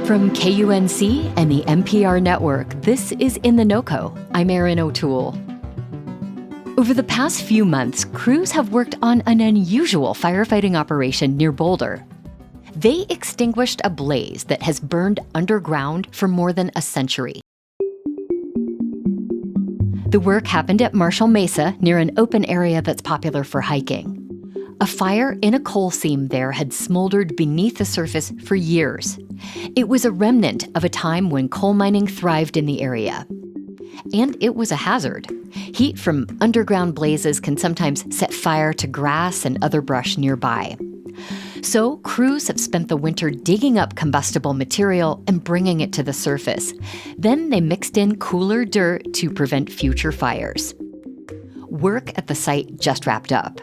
From KUNC and the NPR network, this is In The NoCo. I'm Erin O'Toole. Over the past few months, crews have worked on an unusual firefighting operation near Boulder. They extinguished a blaze that has burned underground for more than a century. The work happened at Marshall Mesa, near an open area that's popular for hiking. A fire in a coal seam there had smoldered beneath the surface for years. It was a remnant of a time when coal mining thrived in the area. And it was a hazard. Heat from underground blazes can sometimes set fire to grass and other brush nearby. So crews have spent the winter digging up combustible material and bringing it to the surface. Then they mixed in cooler dirt to prevent future fires. Work at the site just wrapped up.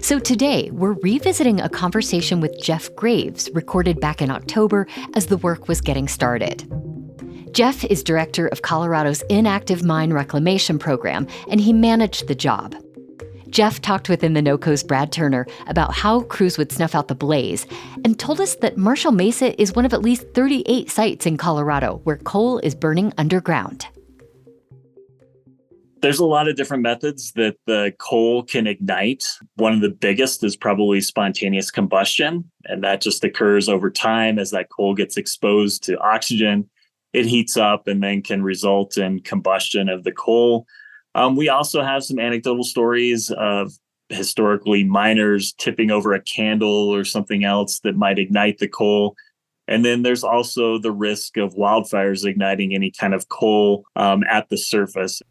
So today, we're revisiting a conversation with Jeff Graves, recorded back in October as the work was getting started. Jeff is director of Colorado's inactive mine reclamation program, and he managed the job. Jeff talked with In The NoCo's Brad Turner about how crews would snuff out the blaze and told us that Marshall Mesa is one of at least 38 sites in Colorado where coal is burning underground. There's a lot of different methods that the coal can ignite. One of the biggest is probably spontaneous combustion, and that just occurs over time as that coal gets exposed to oxygen. It heats up and then can result in combustion of the coal. We also have some anecdotal stories of historically miners tipping over a candle or something else that might ignite the coal. And then there's also the risk of wildfires igniting any kind of coal at the surface.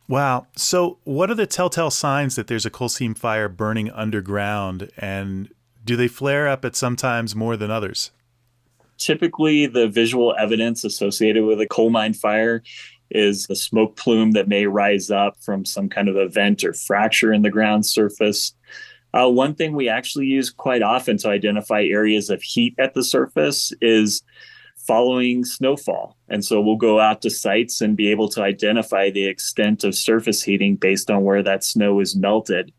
Wow. So what are the telltale signs that there's a coal seam fire burning underground, and do they flare up at some times more than others? Typically, the visual evidence associated with a coal mine fire is the smoke plume that may rise up from some kind of event or fracture in the ground surface. One thing we actually use quite often to identify areas of heat at the surface is following snowfall. And so we'll go out to sites and be able to identify the extent of surface heating based on where that snow is melted.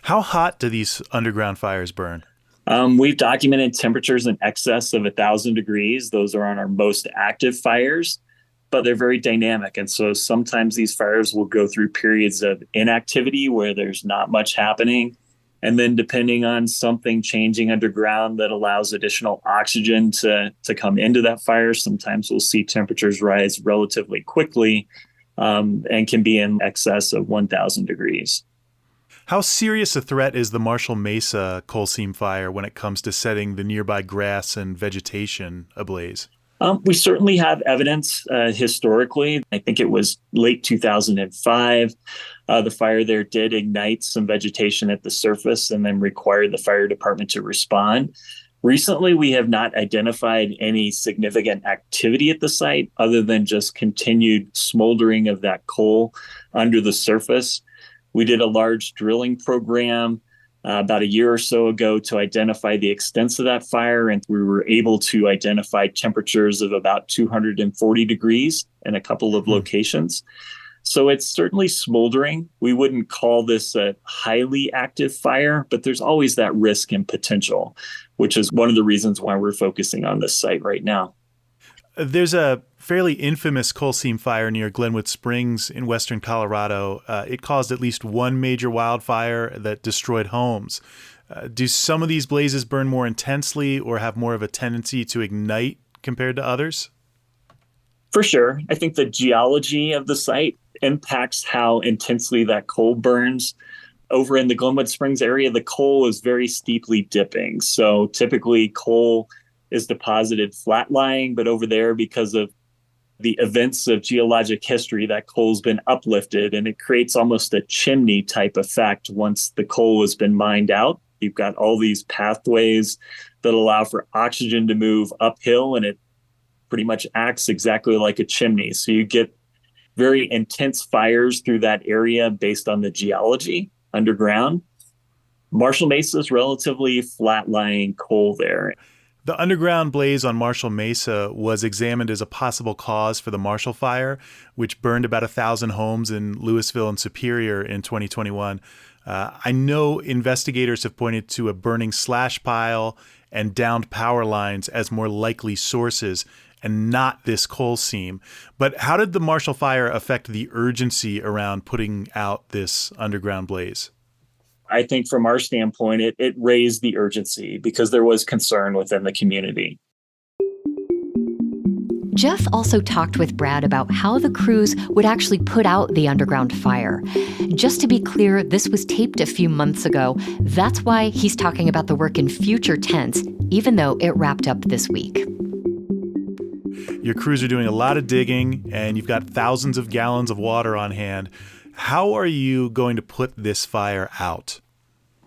How hot do these underground fires burn? We've documented temperatures in excess of 1,000 degrees. Those are on our most active fires, but they're very dynamic. And so sometimes these fires will go through periods of inactivity where there's not much happening. And then depending on something changing underground that allows additional oxygen to come into that fire, sometimes we'll see temperatures rise relatively quickly and can be in excess of 1,000 degrees. How serious a threat is the Marshall Mesa coal seam fire when it comes to setting the nearby grass and vegetation ablaze? We certainly have evidence historically. I think it was late 2005. The fire there did ignite some vegetation at the surface and then required the fire department to respond. Recently, we have not identified any significant activity at the site other than just continued smoldering of that coal under the surface. We did a large drilling program about a year or so ago to identify the extents of that fire, and we were able to identify temperatures of about 240 degrees in a couple of locations. So it's certainly smoldering. We wouldn't call this a highly active fire, but there's always that risk and potential, which is one of the reasons why we're focusing on this site right now. There's a fairly infamous coal seam fire near Glenwood Springs in western Colorado. It caused at least one major wildfire that destroyed homes. Do some of these blazes burn more intensely or have more of a tendency to ignite compared to others? For sure. I think the geology of the site impacts how intensely that coal burns. Over in the Glenwood Springs area, the coal is very steeply dipping. So typically coal is deposited flat lying, but over there, because of the events of geologic history, that coal's been uplifted and it creates almost a chimney type effect once the coal has been mined out. You've got all these pathways that allow for oxygen to move uphill, and it pretty much acts exactly like a chimney. So you get very intense fires through that area based on the geology underground. Marshall Mesa is relatively flat-lying coal there. The underground blaze on Marshall Mesa was examined as a possible cause for the Marshall Fire, which burned about 1,000 homes in Louisville and Superior in 2021. I know investigators have pointed to a burning slash pile and downed power lines as more likely sources. and not this coal seam. But how did the Marshall fire affect the urgency around putting out this underground blaze? I think from our standpoint, it raised the urgency because there was concern within the community. Jeff also talked with Brad about how the crews would actually put out the underground fire. Just to be clear, this was taped a few months ago. That's why he's talking about the work in future tense, even though it wrapped up this week. Your crews are doing a lot of digging, and you've got thousands of gallons of water on hand. How are you going to put this fire out?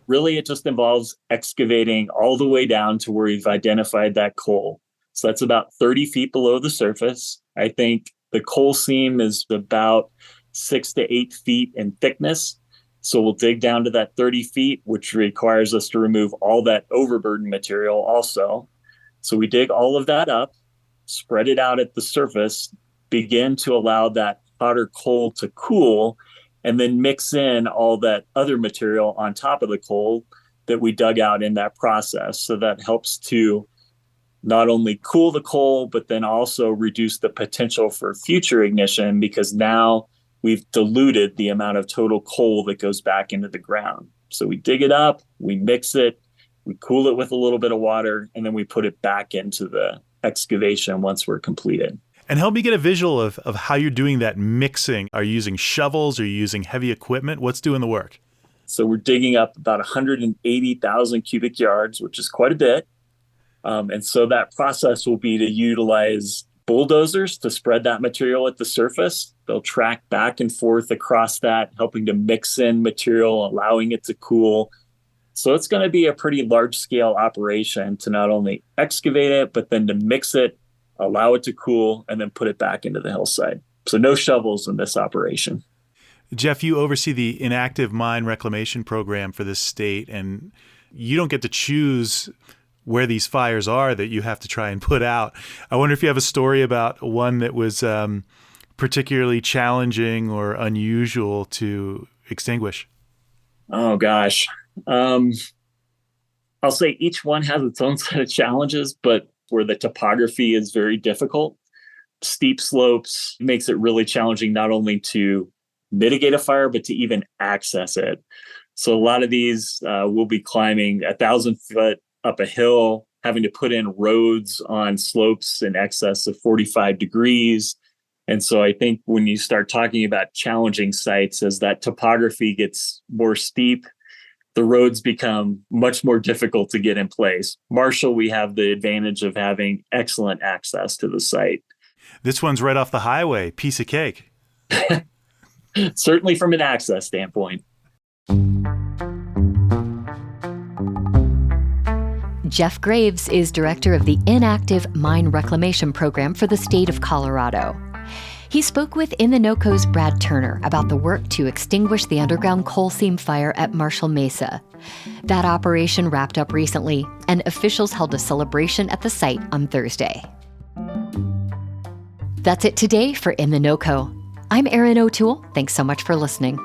Really, it just involves excavating all the way down to where we've identified that coal. So that's about 30 feet below the surface. I think the coal seam is about 6 to 8 feet in thickness. So we'll dig down to that 30 feet, which requires us to remove all that overburden material also. So we dig all of that up, spread it out at the surface, begin to allow that hotter coal to cool, and then mix in all that other material on top of the coal that we dug out in that process. So that helps to not only cool the coal, but then also reduce the potential for future ignition because now we've diluted the amount of total coal that goes back into the ground. So we dig it up, we mix it, we cool it with a little bit of water, and then we put it back into the excavation once we're completed. And help me get a visual of how you're doing that mixing. Are you using shovels? Are you using heavy equipment? What's doing the work? So we're digging up about 180,000 cubic yards, which is quite a bit. And so that process will be to utilize bulldozers to spread that material at the surface. They'll track back and forth across that, helping to mix in material, allowing it to cool. So it's going to be a pretty large scale operation to not only excavate it, but then to mix it, allow it to cool, and then put it back into the hillside. So no shovels in this operation. Jeff, you oversee the inactive mine reclamation program for this state, and you don't get to choose where these fires are that you have to try and put out. I wonder if you have a story about one that was particularly challenging or unusual to extinguish. Oh, gosh. I'll say each one has its own set of challenges, but where the topography is very difficult, steep slopes makes it really challenging not only to mitigate a fire, but to even access it. So a lot of these will be climbing 1,000 foot up a hill, having to put in roads on slopes in excess of 45 degrees. And so I think when you start talking about challenging sites, as that topography gets more steep, the roads become much more difficult to get in place. Marshall, we have the advantage of having excellent access to the site. This one's right off the highway, piece of cake. Certainly from an access standpoint. Jeff Graves is director of the Inactive Mine Reclamation Program for the state of Colorado. He spoke with In The NoCo's Brad Turner about the work to extinguish the underground coal seam fire at Marshall Mesa. That operation wrapped up recently, and officials held a celebration at the site on Thursday. That's it today for In The NoCo. I'm Erin O'Toole. Thanks so much for listening.